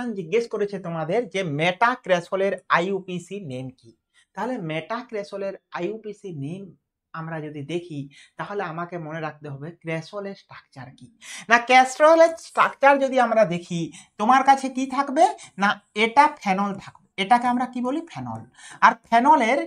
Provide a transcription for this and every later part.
Question জিজ্ঞেস করেছে তোমাদের যে মেটাক্রেসলের আইইউপিএসি নেম কি। তাহলে মেটাক্রেসলের আইইউপিএসি নেম আমরা যদি দেখি তাহলে আমাকে মনে রাখতে হবে ক্রেসলের স্ট্রাকচার কি। না ক্রেসলের স্ট্রাকচার যদি আমরা দেখি তোমার কাছে কি থাকবে, না এটা ফেনল থাকবে, এটাকে আমরা কি বলি ফেনল। আর ফেনলের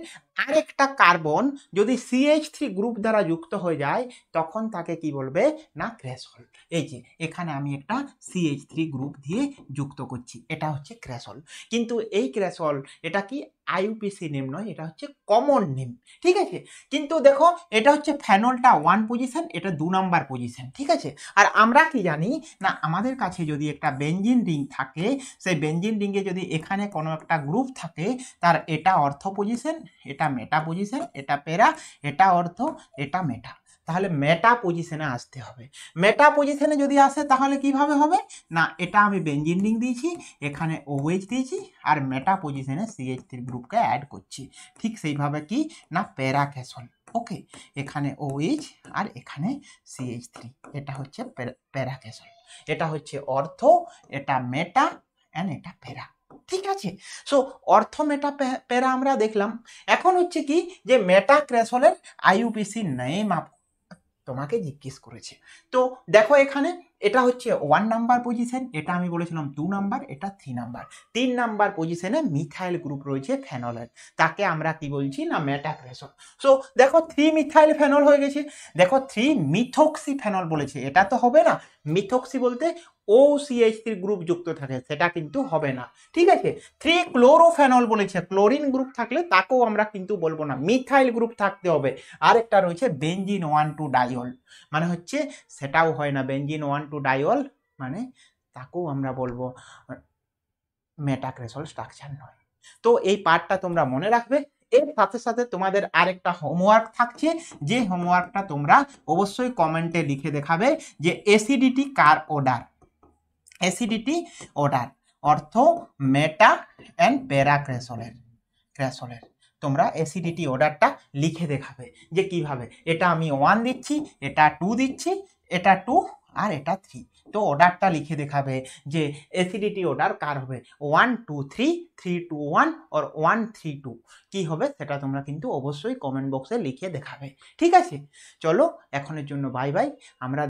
আরেকটা কার্বন যদি CH3 গ্রুপ দ্বারা যুক্ত হয়ে যায় তখন তাকে কি বলবে, না ক্রেসল। এই যে এখানে আমি একটা CH3 গ্রুপ দিয়ে যুক্ত করছি, এটা হচ্ছে ক্রেসল। কিন্তু এই ক্রেসল এটা কি আইইউপিএসি নেম নয়, এটা হচ্ছে কমন নেম, ঠিক আছে। কিন্তু দেখো এটা হচ্ছে ফেনলটা 1 পজিশন, এটা 2 নাম্বার পজিশন, ঠিক আছে। আর আমরা কি জানি, না আমাদের কাছে যদি একটা বেঞ্জিন রিং থাকে, সেই বেঞ্জিন রিংয়ে যদি এখানে কোনো একটা গ্রুপ থাকে তার এটা অর্থ পজিশন, এটা মেটা পজিশন, এটা পেরা, এটা অর্থ, এটা মেটা। তাহলে মেটা পজিশনে আসতে হবে। মেটা পজিশনে যদি আসে তাহলে কিভাবে হবে, না এটা আমি বেঞ্জিন রিং দিয়েছি, এখানে OH দিয়েছি, আর মেটা পজিশনে CH3 গ্রুপকে অ্যাড করছি। ঠিক সেইভাবে কি, না প্যারাক্রেসল। ওকে, এখানে OH আর এখানে CH3, এটা হচ্ছে প্যারাক্রেসল। এটা হচ্ছে অর্থ, এটা মেটা অ্যান্ড এটা প্যারা, ঠিক আছে। সো অর্থ মেটা প্যারা আমরা দেখলাম। এখন হচ্ছে কি যে মেটাক্রেসলের আইইউপিএসি নেম তোমাকে জিজ্ঞেস করেছে। তো দেখো এখানে এটা হচ্ছে 1 নাম্বার পজিশন, এটা আমি বলেছিলাম 2 নাম্বার, এটা 3 নাম্বার। 3 নাম্বার পজিশনে মিথাইল গ্রুপ রয়েছে ফেনলের, তাকে আমরা কি বলছি, না মেটাক্রেসল। সো দেখো 3 মিথাইল ফেনল হয়ে গেছে। দেখো 3 মিথক্সি ফেনল বলেছে, এটা তো হবে না। মিথক্সি বলতে OCH3 গ্রুপ যুক্ত থাকে, সেটা কিন্তু হবে না, ঠিক আছে। 3 ক্লোরোফেনল বলেছে, ক্লোরিন গ্রুপ থাকলে তাকেও আমরা কিন্তু বলবো না, মিথাইল গ্রুপ থাকতে হবে। আরেকটা রয়েছে বেঞ্জিন 1,2 ডাইল, মানে হচ্ছে সেটাও হয় না, বেঞ্জিন 1,2 ডাইল মানে তাকেও আমরা বলবো মেটাক্রেসল স্ট্রাকচার নয়। তো এই পার্টটা তোমরা মনে রাখবে। এর সাথে সাথে তোমাদের আরেকটা হোমওয়ার্ক থাকছে, যে হোমওয়ার্কটা তোমরা অবশ্যই কমেন্টে লিখে দেখাবে যে অ্যাসিডিটি কার অর্ডার। অ্যাসিডিটি অর্ডার অর্থ মেটা অ্যান্ড প্যারাক্রেসলের তোমরা অ্যাসিডিটি অর্ডারটা লিখে দেখাবে যে কিভাবে। এটা আমি 1 দিচ্ছি, এটা 2 দিচ্ছি, এটা 2 আর এটা 3। তো অর্ডারটা লিখে দেখাবে যে অ্যাসিডিটি অর্ডার কার হবে, 1 2 3, 3 2 1 আর 1 3 2 কি হবে সেটা তোমরা কিন্তু অবশ্যই কমেন্ট বক্সে লিখে দেখাবে, ঠিক আছে। চলো এখনের জন্য বাই বাই। আমরা